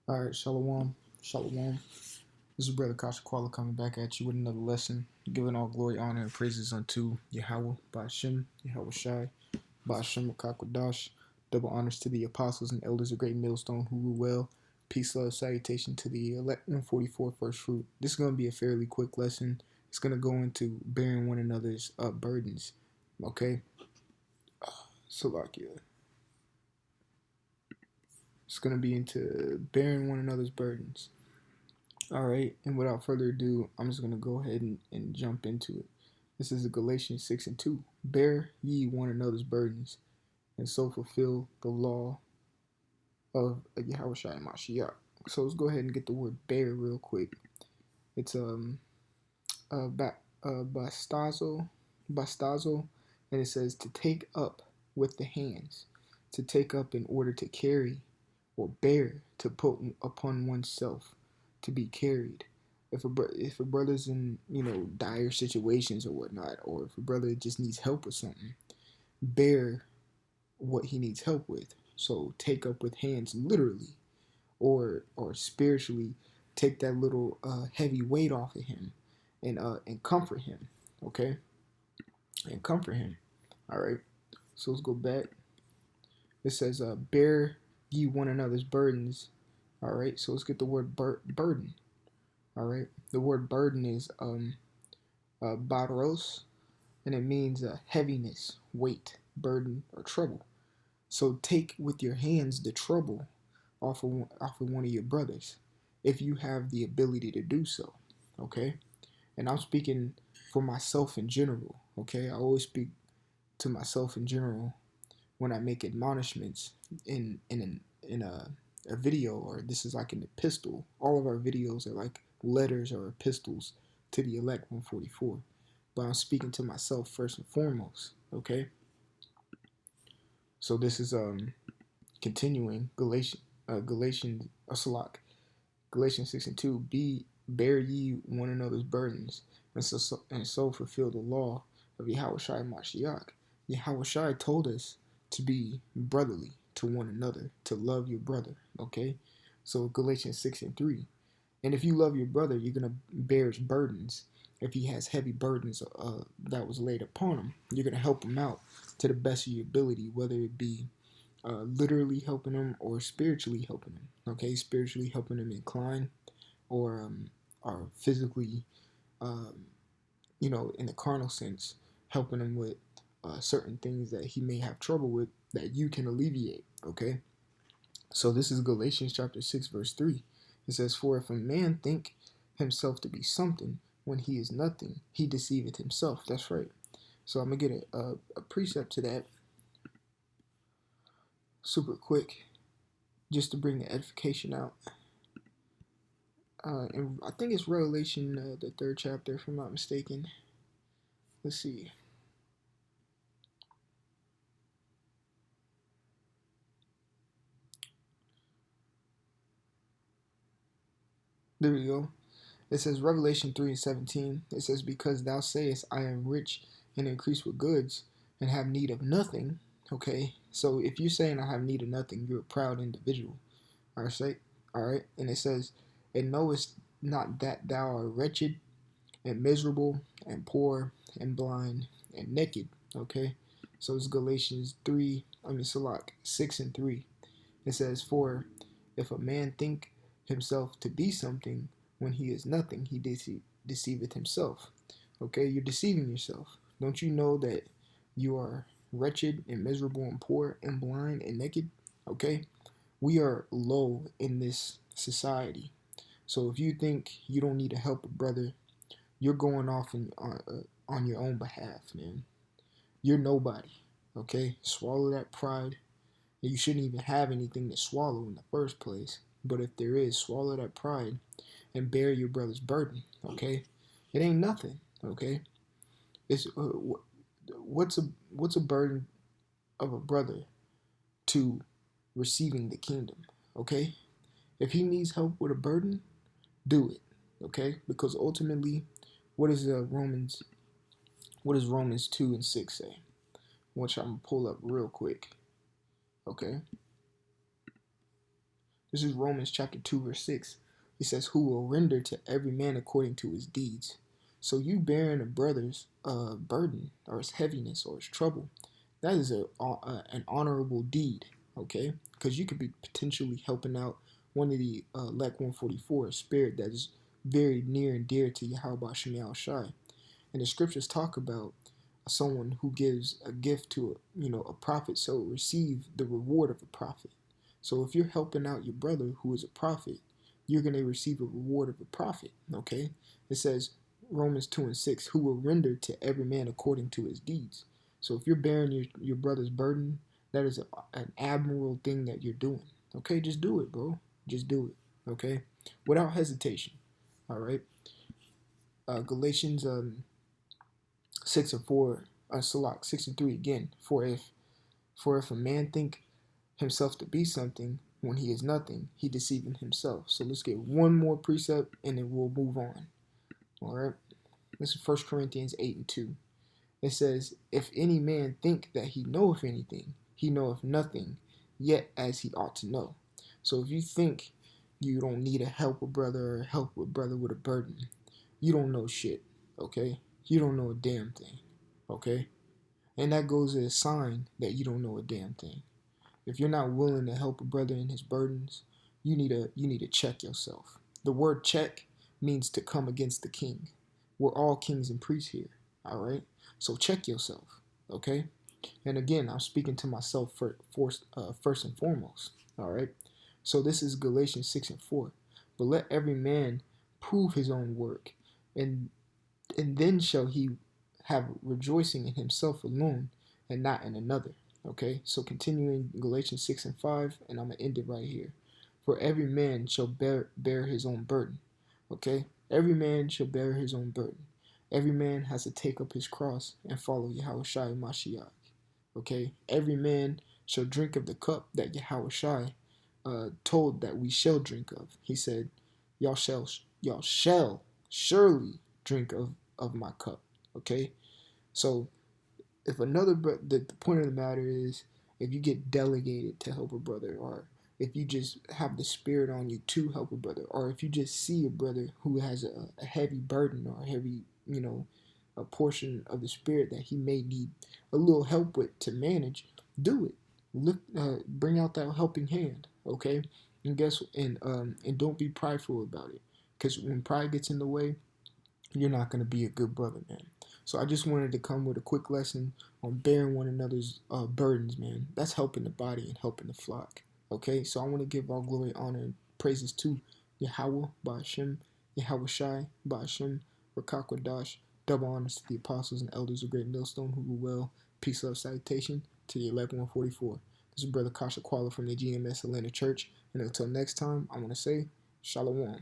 All right, shalom, shalom. This is Brother Kasha Kwala coming back at you with another lesson, giving all glory, honor, and praises unto Yahweh, Ba'ashem, Yahweh Shai, Ba'ashem Makakwadash. Double honors to the apostles and elders of Great Millstone who rule well. Peace, love, salutation to the elect 144 first fruit. This is going to be a fairly quick lesson. It's going to go into bearing one another's burdens. Okay? Salakia. It's going to be into bearing one another's burdens. All right, and without further ado, I'm just going to go ahead and jump into it. This is Galatians 6 and 2. Bear ye one another's burdens, and so fulfill the law of Yahweh Shai and Mashiach. So let's go ahead and get the word bear real quick. It's bastazo, and it says to take up with the hands, to take up in order to carry, or bear, to put upon oneself, to be carried. If a brother's in dire situations or whatnot, or if a brother just needs help with something, bear what he needs help with. So take up with hands, literally, or spiritually, take that little heavy weight off of him, and comfort him. Okay, and comfort him. All right. So let's go back. It says, "Bear ye one another's burdens." All right. So let's get the word burden. All right. The word burden is baros, and it means heaviness, weight, burden, or trouble. So take with your hands the trouble off of one of your brothers, if you have the ability to do so. Okay. And I'm speaking for myself in general. Okay. I always speak to myself in general when I make admonishments in a video, or this is like an epistle. All of our videos are like letters or epistles to the elect 144. But I'm speaking to myself first and foremost. Okay. So this is continuing Galatians Galatians 6 and 2. Bear ye one another's burdens, and so fulfill the law of Yahweh Shai Mashiach. Yahweh Shai told us to be brotherly to one another, to love your brother. Okay, so Galatians 6 and 3. And if you love your brother, you're gonna bear his burdens. If he has heavy burdens that was laid upon him, you're gonna help him out to the best of your ability, whether it be literally helping him or spiritually helping him. Okay, spiritually helping him incline, or physically, in the carnal sense, helping him with certain things that he may have trouble with that you can alleviate. Okay, so this is Galatians chapter 6 verse 3. It says, "For if a man think himself to be something when he is nothing, he deceiveth himself." That's right. So I'm gonna get a precept to that super quick, just to bring the edification out. And I think it's Revelation, the 3rd chapter, if I'm not mistaken. Let's see. There we go. It says Revelation 3 and 17. It says, "Because thou sayest, I am rich and increase with goods, and have need of nothing." Okay, so if you're saying I have need of nothing, you're a proud individual. All right. And it says, "And knowest not that thou art wretched and miserable and poor and blind and naked." Okay, so it's Galatians 6 and 3. It says, "For if a man think himself to be something when he is nothing, he deceiveth himself." Okay, you're deceiving yourself. Don't you know that you are wretched and miserable and poor and blind and naked? Okay, we are low in this society. So if you think you don't need to help a brother, you're going off on your own behalf, man. You're nobody. Okay, swallow that pride. You shouldn't even have anything to swallow in the first place. But if there is, swallow that pride and bear your brother's burden. Okay, it ain't nothing. Okay, it's what's a burden of a brother to receiving the kingdom. Okay, if he needs help with a burden, do it. Okay, because ultimately, what is Romans? What does Romans 2 and 6 say? Which I'm gonna pull up real quick. Okay, This is Romans chapter 2, verse 6. It says, who will render to every man according to his deeds. So you bearing a brother's burden or his heaviness or his trouble, that is an honorable deed, okay? Because you could be potentially helping out one of the elect 144, a spirit that is very near and dear to Yahweh Shem Shai. And the scriptures talk about someone who gives a gift to a prophet, so receive the reward of a prophet. So if you're helping out your brother who is a prophet, you're going to receive a reward of a prophet, okay? It says Romans 2 and 6, who will render to every man according to his deeds. So if you're bearing your brother's burden, that is an admirable thing that you're doing, okay? Just do it, bro. Just do it, okay? Without hesitation, all right? Galatians 6 and 4, Salak 6 and 3 again. For if a man think himself to be something when he is nothing, he deceiving himself. So let's get one more precept and then we'll move on. All right. This is 1 Corinthians 8 and 2. It says, if any man think that he knoweth anything, he knoweth nothing, yet as he ought to know. So if you think you don't need a help a brother or help a brother with a burden, you don't know shit, okay? You don't know a damn thing, okay? And that goes as a sign that you don't know a damn thing. If you're not willing to help a brother in his burdens, you need to check yourself. The word check means to come against the king. We're all kings and priests here, all right? So check yourself, okay? And again, I'm speaking to myself first and foremost, all right? So this is Galatians 6 and 4. But let every man prove his own work, and then shall he have rejoicing in himself alone and not in another. Okay, so continuing Galatians 6 and 5, and I'm going to end it right here. For every man shall bear his own burden. Okay, every man shall bear his own burden. Every man has to take up his cross and follow Yahweh Shai Mashiach. Okay, every man shall drink of the cup that Yahweh Shai told that we shall drink of. He said, y'all shall surely drink of my cup. Okay, so if the point of the matter is, if you get delegated to help a brother, or if you just have the spirit on you to help a brother, or if you just see a brother who has a heavy burden or a heavy, a portion of the spirit that he may need a little help with to manage, do it. Look, bring out that helping hand, okay? And don't be prideful about it, because when pride gets in the way, you're not going to be a good brother, man. So I just wanted to come with a quick lesson on bearing one another's burdens, man. That's helping the body and helping the flock. Okay, so I want to give all glory, honor, and praises to Yahweh, Ba'ashem, Yahweh Shai, Ba'ashem, Rakakwadash. Double honors to the apostles and elders of Great Millstone who rule well. Peace, love, salutation to the 11144. This is Brother Kasha Kwala from the GMS Atlanta Church. And until next time, I want to say, Shalom.